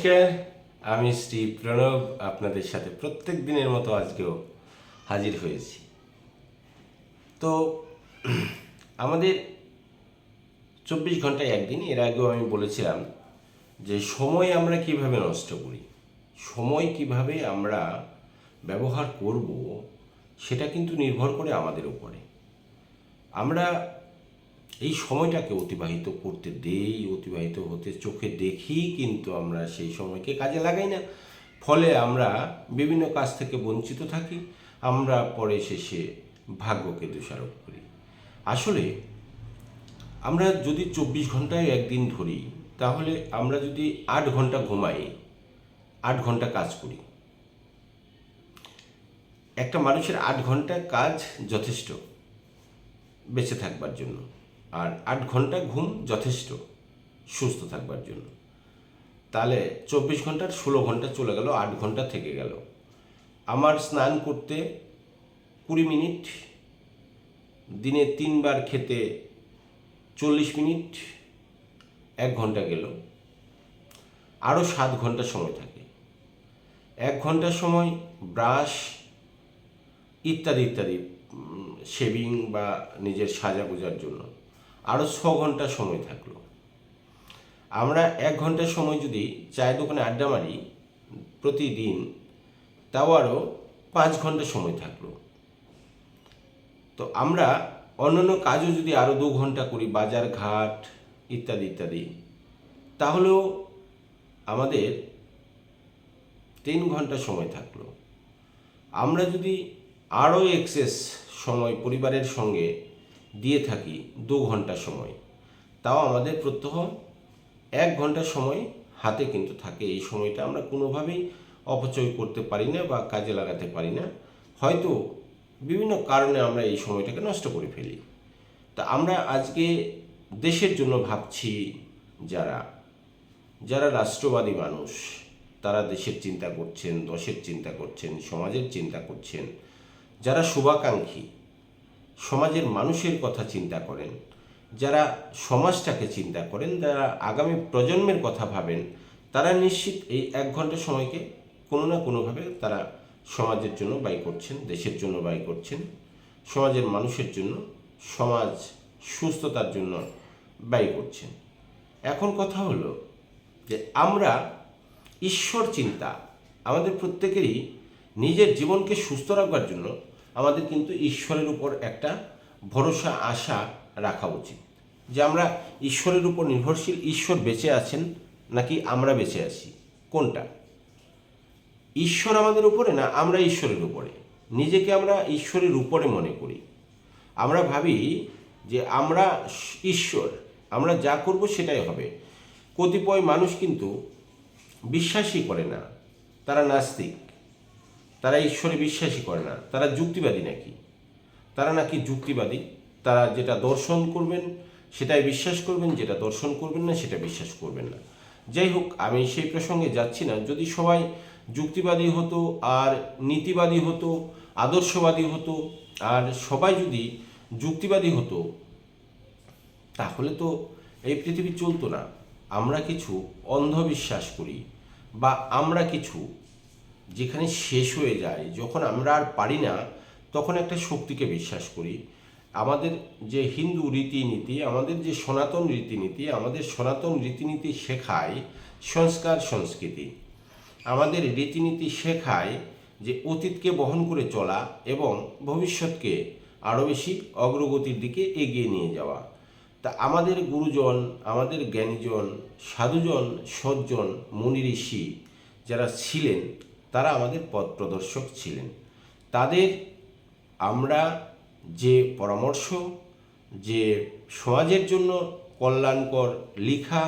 নমস্কার, আমি শ্রী প্রণব আপনাদের সাথে প্রত্যেক দিনের মতো আজকেও হাজির হয়েছি। তো আমাদের 24 ঘন্টায় একদিন, এর আগেও আমি বলেছিলাম যে সময় আমরা কিভাবে নষ্ট করি, সময় কিভাবে আমরা ব্যবহার করব, সেটা কিন্তু নির্ভর করে আমাদের উপরে। আমরা এই সময়টাকে অতিবাহিত করতে দেই, অতিবাহিত হতে চোখে দেখি, কিন্তু আমরা সেই সময়কে কাজে লাগাই না। ফলে আমরা বিভিন্ন কাজ থেকে বঞ্চিত থাকি, আমরা পরে শেষে ভাগ্যকে দোষারোপ করি। আসলে আমরা যদি 24 ঘন্টায় একদিন ধরি, তাহলে আমরা যদি 8 ঘন্টা ঘুমাই, 8 ঘন্টা কাজ করি, একটা মানুষের 8 ঘন্টা কাজ যথেষ্ট বেঁচে থাকবার জন্য, আর 8 ঘন্টা ঘুম যথেষ্ট সুস্থ থাকবার জন্য। তাহলে 24 ঘন্টার 16 ঘন্টা চলে গেল, 8 ঘন্টা থেকে গেল। আমার স্নান করতে 20 মিনিট, দিনে 3 বার খেতে 40 মিনিট, 1 ঘন্টা গেল। আরও 7 ঘন্টা সময় থাকে। 1 ঘন্টা সময় ব্রাশ ইত্যাদি ইত্যাদি, শেভিং বা নিজের সাজাগোজার জন্য। আরও 6 ঘন্টা সময় থাকলো। আমরা 1 ঘন্টা সময় যদি চায়ের দোকানে আড্ডা মারি প্রতিদিন, তাও আরও 5 ঘন্টা সময় থাকলো। তো আমরা অন্যান্য কাজও যদি আরও 2 ঘন্টা করি, বাজার ঘাট ইত্যাদি ইত্যাদি, তাহলেও আমাদের 3 ঘন্টা সময় থাকলো। আমরা যদি আরও এক্সেস সময় পরিবারের সঙ্গে দিয়ে থাকি 2 ঘন্টা সময়, তাও আমাদের প্রত্যহ 1 ঘন্টা সময় হাতে কিন্তু থাকে। এই সময়টা আমরা কোনোভাবেই অপচয় করতে পারি না বা কাজে লাগাতে পারি না। হয়তো বিভিন্ন কারণে আমরা এই সময়টাকে নষ্ট করে ফেলি। তা আমরা আজকে দেশের জন্য ভাবছি, যারা যারা রাষ্ট্রবাদী মানুষ, তারা দেশের চিন্তা করছেন, দশের চিন্তা করছেন, সমাজের চিন্তা করছেন। যারা শুভাকাঙ্ক্ষী, সমাজের মানুষের কথা চিন্তা করেন, যারা সমাজটাকে চিন্তা করেন, যারা আগামী প্রজন্মের কথা ভাবেন, তারা নিশ্চিত এই 1 ঘন্টা সময়কে কোনো না কোনোভাবে তারা সমাজের জন্য ব্যয় করছেন, দেশের জন্য ব্যয় করছেন, সমাজের মানুষের জন্য, সমাজ সুস্থতার জন্য ব্যয় করছেন। এখন কথা হলো যে আমরা ঈশ্বর চিন্তা, আমাদের প্রত্যেকেরই নিজের জীবনকে সুস্থ রাখবার জন্য আমাদের কিন্তু ঈশ্বরের উপর একটা ভরসা, আশা রাখা উচিত। যে আমরা ঈশ্বরের উপর নির্ভরশীল, ঈশ্বর বেঁচে আছেন নাকি আমরা বেঁচে আছি, কোনটা? ঈশ্বর আমাদের উপরে না আমরা ঈশ্বরের উপরে? নিজেকে আমরা ঈশ্বরের উপরে মনে করি। আমরা ভাবি যে আমরা ঈশ্বর, আমরা যা করব সেটাই হবে। কতিপয় মানুষ কিন্তু বিশ্বাসই করে না, তারা নাস্তিক, তারা ঈশ্বরে বিশ্বাসই করে না, তারা যুক্তিবাদী নাকি, তারা নাকি যুক্তিবাদী। তারা যেটা দর্শন করবেন সেটাই বিশ্বাস করবেন, যেটা দর্শন করবেন না সেটা বিশ্বাস করবেন না। যাই হোক, আমি সেই প্রসঙ্গে যাচ্ছি না। যদি সবাই যুক্তিবাদী হতো আর নীতিবাদী হতো, আদর্শবাদী হতো, আর সবাই যদি যুক্তিবাদী হতো, তাহলে তো এই পৃথিবী চলতো না। আমরা কিছু অন্ধবিশ্বাস করি, বা আমরা কিছু যেখানে শেষ হয়ে যায়, যখন আমরা আর পারি না, তখন একটা শক্তিকে বিশ্বাস করি। আমাদের যে হিন্দু রীতিনীতি, আমাদের যে সনাতন রীতিনীতি, আমাদের সনাতন রীতিনীতি শেখায় সংস্কার সংস্কৃতি। আমাদের রীতিনীতি শেখায় যে অতীতকে বহন করে চলা এবং ভবিষ্যৎকে আরও বেশি অগ্রগতির দিকে এগিয়ে নিয়ে যাওয়া। তা আমাদের গুরুজন, আমাদের জ্ঞানীজন, সাধুজন, সজ্জন, মুনি ঋষি যারা ছিলেন, তারা আমাদের পথ প্রদর্শক ছিলেন। তাদের আমরা যে পরামর্শ, যে সমাজের জন্য কল্যাণকর লেখা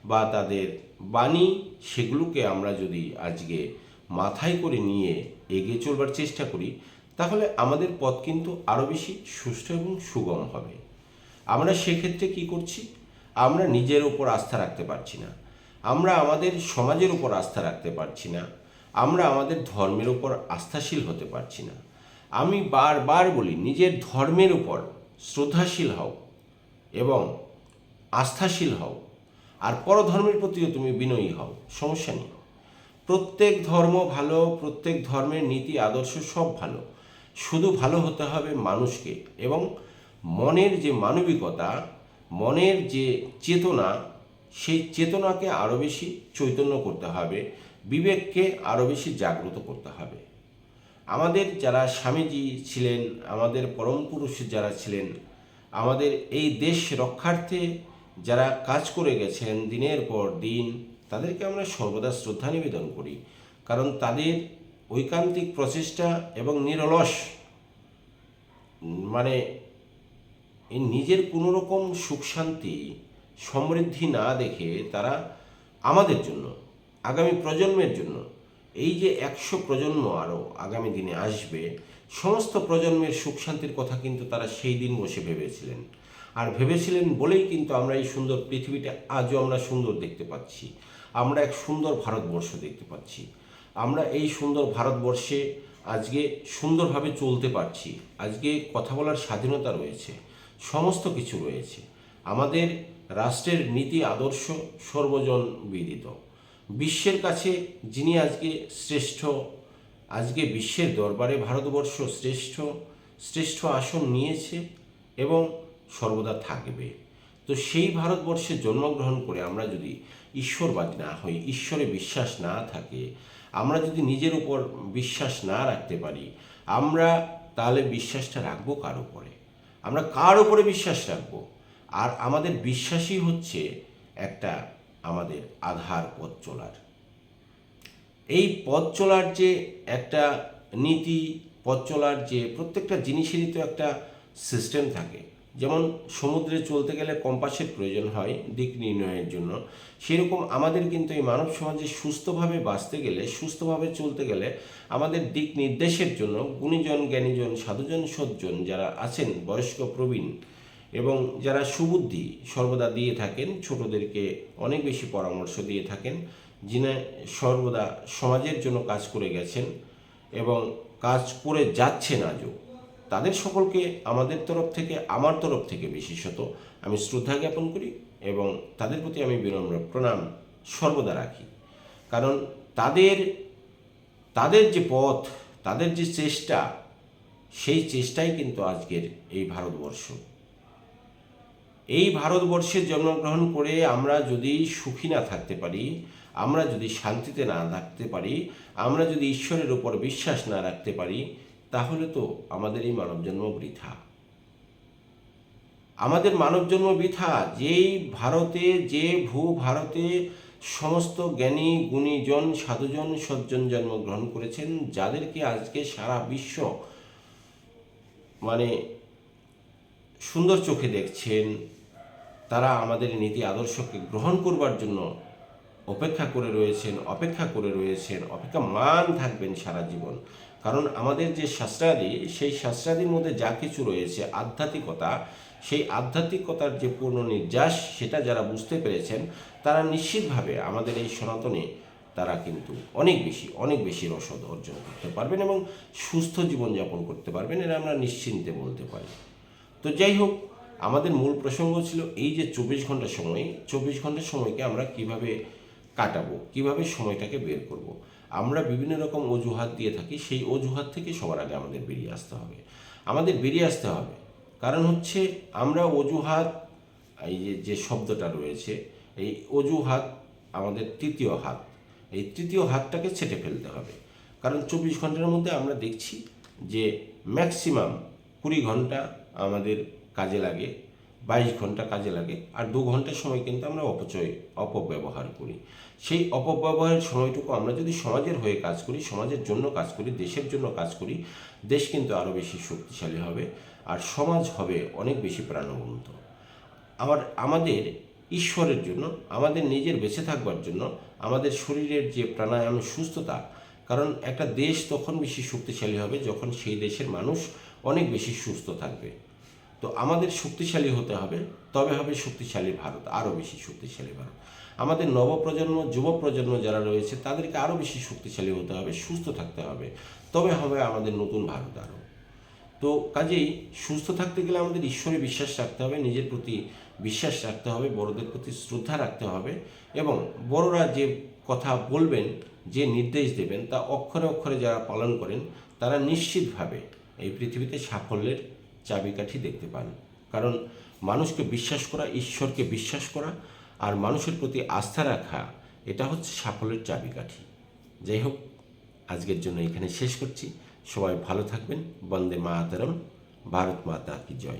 বা তাদের বাণী, সেগুলোকে আমরা যদি আজকে মাথায় করে নিয়ে এগিয়ে চলবার চেষ্টা করি, তাহলে আমাদের পথ কিন্তু আরও বেশি সুষ্ঠু এবং সুগম হবে। আমরা সেক্ষেত্রে কি করছি? আমরা নিজের উপর আস্থা রাখতে পারছি না, আমরা আমাদের সমাজের উপর আস্থা রাখতে পারছি না, আমরা আমাদের ধর্মের উপর আস্থাশীল হতে পারছি না। আমি বারবার বলি, নিজের ধর্মের উপর শ্রদ্ধাশীল হও এবং আস্থাশীল হও, আর পরধর্মের প্রতিও তুমি বিনয়ী হও, সমস্যা নেই। প্রত্যেক ধর্ম ভালো, প্রত্যেক ধর্মের নীতি আদর্শ সব ভালো, শুধু ভালো হতে হবে মানুষকে, এবং মনের যে মানবিকতা, মনের যে চেতনা, সেই চেতনাকে আরও বেশি চৈতন্য করতে হবে, বিবেককে আরও বেশি জাগ্রত করতে হবে। আমাদের যারা স্বামীজি ছিলেন, আমাদের পরম পুরুষ যারা ছিলেন, আমাদের এই দেশ রক্ষার্থে যারা কাজ করে গেছেন দিনের পর দিন, তাদেরকে আমরা সর্বদা শ্রদ্ধা নিবেদন করি। কারণ তাদের ঐকান্তিক প্রচেষ্টা এবং নিরলস, মানে এই নিজের কোনো রকম সুখ শান্তি সমৃদ্ধি না দেখে তারা আমাদের জন্য, আগামী প্রজন্মের জন্য, এই যে 100 প্রজন্ম আরও আগামী দিনে আসবে, সমস্ত প্রজন্মের সুখ শান্তির কথা কিন্তু তারা সেই দিন বসে ভেবেছিলেন। আর ভেবেছিলেন বলেই কিন্তু আমরা এই সুন্দর পৃথিবীটা আজও আমরা সুন্দর দেখতে পাচ্ছি। আমরা এক সুন্দর ভারতবর্ষ দেখতে পাচ্ছি। আমরা এই সুন্দর ভারতবর্ষে আজকে সুন্দরভাবে চলতে পারছি। আজকে কথা বলার স্বাধীনতা রয়েছে, সমস্ত কিছু রয়েছে। আমাদের রাষ্ট্রের নীতি আদর্শ সর্বজন বিদিত। বিশ্বের কাছে যিনি আজকে শ্রেষ্ঠ, আজকে বিশ্বের দরবারে ভারতবর্ষ শ্রেষ্ঠ আসন নিয়েছে এবং সর্বদা থাকবে। তো সেই ভারতবর্ষে জন্মগ্রহণ করে আমরা যদি ঈশ্বরবাদী না হই, ঈশ্বরে বিশ্বাস না থাকে, আমরা যদি নিজের উপর বিশ্বাস না রাখতে পারি, আমরা তাহলে বিশ্বাসটা রাখবো কার উপরে? আমরা কার উপরে বিশ্বাস রাখবো? আর আমাদের বিশ্বাসই হচ্ছে একটা আমাদের আধার পথ চলার। এই পথ চলার যে একটা নীতি, পথ চলার যে প্রত্যেকটা জিনিসেরই তো একটা সিস্টেম থাকে। যেমন সমুদ্রে চলতে গেলে কম্পাসের প্রয়োজন হয় দিক নির্ণয়ের জন্য, সেরকম আমাদের কিন্তু এই মানব সমাজে সুস্থভাবে বাঁচতে গেলে, সুস্থভাবে চলতে গেলে আমাদের দিক নির্দেশের জন্য গুণীজন, জ্ঞানীজন, সাধুজন, সজ্জন যারা আছেন, বয়স্ক, প্রবীণ এবং যারা সুবুদ্ধি সর্বদা দিয়ে থাকেন, ছোটদেরকে অনেক বেশি পরামর্শ দিয়ে থাকেন, যিনি সর্বদা সমাজের জন্য কাজ করে গেছেন এবং কাজ করে যাচ্ছেন আজও, তাদের সকলকে আমাদের তরফ থেকে, আমার তরফ থেকে বিশেষত আমি শ্রদ্ধা জ্ঞাপন করি এবং তাদের প্রতি আমি বিনম্র প্রণাম সর্বদা রাখি। কারণ তাদের যে পথ, তাদের যে চেষ্টা, সেই চেষ্টাই কিন্তু আজকের এই ভারতবর্ষ। এই ভারতবর্ষে জন্মগ্রহণ করে আমরা যদি সুখী না থাকতে পারি, আমরা যদি শান্তিতে না থাকতে পারি, আমরা যদি ঈশ্বরের উপর বিশ্বাস না রাখতে পারি, তাহলে তো আমাদের এই মানবজন্ম বৃথা। আমাদের মানবজন্ম বৃথা। যেই ভারতে, যে ভারতে সমস্ত জ্ঞানী, গুণীজন, সাধুজন, সজ্জন জন্মগ্রহণ করেছেন, যাদেরকে আজকে সারা বিশ্ব মানে সুন্দর চোখে দেখছেন, তারা আমাদের নীতি আদর্শকে গ্রহণ করবার জন্য অপেক্ষা করে রয়েছেন, অপেক্ষামান থাকবেন সারা জীবন। কারণ আমাদের যে শাস্ত্রাদি, সেই শাস্ত্রাদির মধ্যে যা কিছু রয়েছে আধ্যাত্মিকতা, সেই আধ্যাত্মিকতার যে পূর্ণ নির্যাস, সেটা যারা বুঝতে পেরেছেন, তারা নিশ্চিতভাবে আমাদের এই সনাতনে তারা কিন্তু অনেক বেশি রসদ অর্জন করতে পারবেন এবং সুস্থ জীবনযাপন করতে পারবেন, এটা আমরা নিশ্চিন্তে বলতে পারি। তো যাই হোক, আমাদের মূল প্রসঙ্গ ছিল এই যে 24 ঘন্টা সময়কে আমরা কিভাবে কাটাবো, কিভাবে সময়টাকে বের করব। আমরা বিভিন্ন রকম অজুহাত দিয়ে থাকি, সেই অজুহাত থেকে সবার আগে আমাদের বেরিয়ে আসতে হবে। কারণ হচ্ছে আমরা অজুহাত, এই যে শব্দটা রয়েছে, এই অজুহাত আমাদের তৃতীয় হাত, এই তৃতীয় হাতটাকে ছেটে ফেলতে হবে। কারণ 24 ঘন্টার মধ্যে আমরা দেখছি যে ম্যাক্সিমাম 20 ঘন্টা আমাদের কাজে লাগে, 22 ঘন্টা কাজে লাগে, আর 2 ঘন্টার সময় কিন্তু আমরা অপব্যবহার করি। সেই অপব্যবহারের সময়টুকু আমরা যদি সমাজের হয়ে কাজ করি, সমাজের জন্য কাজ করি, দেশের জন্য কাজ করি, দেশ কিন্তু আরও বেশি শক্তিশালী হবে আর সমাজ হবে অনেক বেশি প্রাণবন্ত। আমাদের ঈশ্বরের জন্য, আমাদের নিজের বেঁচে থাকবার জন্য, আমাদের শরীরের যে প্রাণায়াম, সুস্থতা, কারণ একটা দেশ তখন বেশি শক্তিশালী হবে যখন সেই দেশের মানুষ অনেক বেশি সুস্থ থাকবে। তো আমাদের শক্তিশালী হতে হবে, তবে হবে শক্তিশালী ভারত, আরও বেশি শক্তিশালী ভারত। আমাদের নবপ্রজন্ম, যুব প্রজন্ম যারা রয়েছে, তাদেরকে আরও বেশি শক্তিশালী হতে হবে, সুস্থ থাকতে হবে, তবে হবে আমাদের নতুন ভারত আরও। তো কাজেই সুস্থ থাকতে গেলে আমাদের ঈশ্বরে বিশ্বাস রাখতে হবে, নিজের প্রতি বিশ্বাস রাখতে হবে, বড়দের প্রতি শ্রদ্ধা রাখতে হবে এবং বড়রা যে কথা বলবেন, যে নির্দেশ দেবেন তা অক্ষরে অক্ষরে যারা পালন করেন তারা নিশ্চিতভাবে এই পৃথিবীতে সাফল্যের চাবিকাঠি দেখতে পান। কারণ মানুষকে বিশ্বাস করা, ঈশ্বরকে বিশ্বাস করা আর মানুষের প্রতি আস্থা রাখা, এটা হচ্ছে সাফল্যের চাবিকাঠি। যাই হোক, আজকের জন্য এখানে শেষ করছি। সবাই ভালো থাকবেন। বন্দে মাতরম। ভারত মাতা কি জয়।